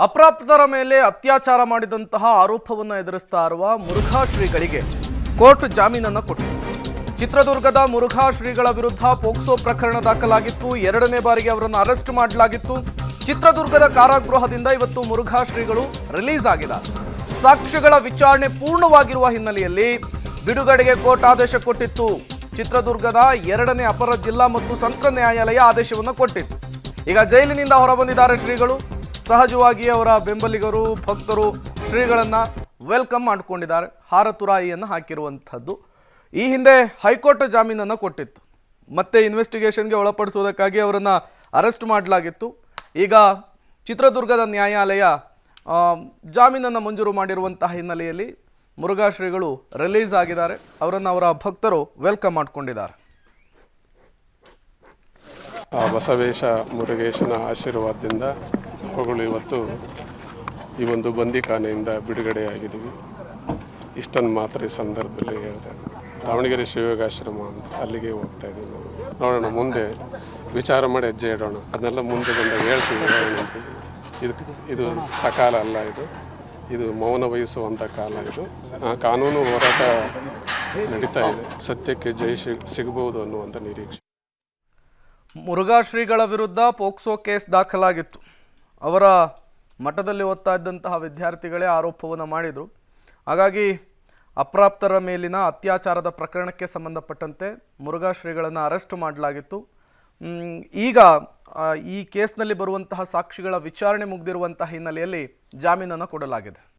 ಅಪ್ರಾಪ್ತರ ಮೇಲೆ ಅತ್ಯಾಚಾರ ಮಾಡಿದಂತಹ ಆರೋಪವನ್ನು ಎದುರಿಸ್ತಾ ಇರುವ ಮುರುಘಾ ಶ್ರೀಗಳಿಗೆ ಕೋರ್ಟ್ ಜಾಮೀನನ್ನು ಕೊಟ್ಟಿದೆ. ಚಿತ್ರದುರ್ಗದ ಮುರುಘಾ ಶ್ರೀಗಳ ವಿರುದ್ಧ ಪೋಕ್ಸೋ ಪ್ರಕರಣ ದಾಖಲಾಗಿತ್ತು. ಎರಡನೇ ಬಾರಿಗೆ ಅವರನ್ನು ಅರೆಸ್ಟ್ ಮಾಡಲಾಗಿತ್ತು. ಚಿತ್ರದುರ್ಗದ ಕಾರಾಗೃಹದಿಂದ ಇವತ್ತು ಮುರುಘಾ ಶ್ರೀಗಳು ರಿಲೀಸ್ ಆಗಿದ್ದಾರೆ. ಸಾಕ್ಷ್ಯಗಳ ವಿಚಾರಣೆ ಪೂರ್ಣವಾಗಿರುವ ಹಿನ್ನೆಲೆಯಲ್ಲಿ ಬಿಡುಗಡೆಗೆ ಕೋರ್ಟ್ ಆದೇಶ ಕೊಟ್ಟಿತ್ತು. ಚಿತ್ರದುರ್ಗದ ಎರಡನೇ ಅಪರ ಜಿಲ್ಲಾ ಮತ್ತು ಸತ್ರ ನ್ಯಾಯಾಲಯ ಆದೇಶವನ್ನು ಕೊಟ್ಟಿತ್ತು. ಈಗ ಜೈಲಿನಿಂದ ಹೊರಬಂದಿದ್ದಾರೆ ಶ್ರೀಗಳು. ಸಹಜವಾಗಿ ಅವರ ಬೆಂಬಲಿಗರು ಭಕ್ತರು ಶ್ರೀಗಳನ್ನು ವೆಲ್ಕಮ್ ಮಾಡಿಕೊಂಡಿದ್ದಾರೆ. ಹಾರತುರಾಯಿಯನ್ನು ಹಾಕಿರುವಂಥದ್ದು. ಈ ಹಿಂದೆ ಹೈಕೋರ್ಟ್ ಜಾಮೀನನ್ನು ಕೊಟ್ಟಿತ್ತು. ಮತ್ತೆ ಇನ್ವೆಸ್ಟಿಗೇಷನ್ಗೆ ಒಳಪಡಿಸೋದಕ್ಕಾಗಿ ಅವರನ್ನು ಅರೆಸ್ಟ್ ಮಾಡಲಾಗಿತ್ತು. ಈಗ ಚಿತ್ರದುರ್ಗದ ನ್ಯಾಯಾಲಯ ಜಾಮೀನನ್ನು ಮಂಜೂರು ಮಾಡಿರುವಂತಹ ಹಿನ್ನೆಲೆಯಲ್ಲಿ ಮುರುಘಾ ಶ್ರೀಗಳು ರಿಲೀಸ್ ಆಗಿದ್ದಾರೆ. ಅವರನ್ನು ಅವರ ಭಕ್ತರು ವೆಲ್ಕಮ್ ಮಾಡಿಕೊಂಡಿದ್ದಾರೆ. ಬಸವೇಶ ಮುರುಗೇಶನ ಆಶೀರ್ವಾದದಿಂದ ಅವುಗಳು ಇವತ್ತು ಈ ಒಂದು ಬಂದಿಖಾನೆಯಿಂದ ಬಿಡುಗಡೆಯಾಗಿದ್ದೀವಿ. ಇಷ್ಟನ್ನು ಮಾತ್ರ ಈ ಸಂದರ್ಭದಲ್ಲಿ ಹೇಳ್ತಾ ಇದ್ದೀವಿ. ದಾವಣಗೆರೆ ಶಿವಯೋಗಾಶ್ರಮ ಅಂತ ಅಲ್ಲಿಗೆ ಹೋಗ್ತಾ ಇದ್ದೀವಿ. ನೋಡೋಣ, ಮುಂದೆ ವಿಚಾರ ಮಾಡಿ ಹೆಜ್ಜೆ ಇಡೋಣ. ಅದನ್ನೆಲ್ಲ ಮುಂದೆ ಬಂದಾಗ ಹೇಳ್ತೀವಿ. ಇದು ಸಕಾಲ ಅಲ್ಲ, ಇದು ಮೌನ ವಹಿಸುವಂಥ ಕಾಲ. ಇದು ಕಾನೂನು ಹೋರಾಟ ನಡೀತಾ ಇದೆ. ಸತ್ಯಕ್ಕೆ ಜಯ ಸಿಗಬಹುದು ಅನ್ನುವಂಥ ನಿರೀಕ್ಷೆ. ಮುರುಘಾ ಶ್ರೀಗಳ ವಿರುದ್ಧ ಪೋಕ್ಸೋ ಕೇಸ್ ದಾಖಲಾಗಿತ್ತು. ಅವರ ಮಠದಲ್ಲಿ ಓದ್ತಾ ಇದ್ದಂತಹ ವಿದ್ಯಾರ್ಥಿಗಳೇ ಆರೋಪವನ್ನು ಮಾಡಿದರು. ಹಾಗಾಗಿ ಅಪ್ರಾಪ್ತರ ಮೇಲಿನ ಅತ್ಯಾಚಾರದ ಪ್ರಕರಣಕ್ಕೆ ಸಂಬಂಧಪಟ್ಟಂತೆ ಮುರುಘಾ ಶ್ರೀಗಳನ್ನು ಅರೆಸ್ಟ್ ಮಾಡಲಾಗಿತ್ತು. ಈಗ ಈ ಕೇಸ್ನಲ್ಲಿ ಬರುವಂತಹ ಸಾಕ್ಷಿಗಳ ವಿಚಾರಣೆ ಮುಗಿದಿರುವಂತಹ ಹಿನ್ನೆಲೆಯಲ್ಲಿ ಜಾಮೀನನ್ನು ಕೊಡಲಾಗಿದೆ.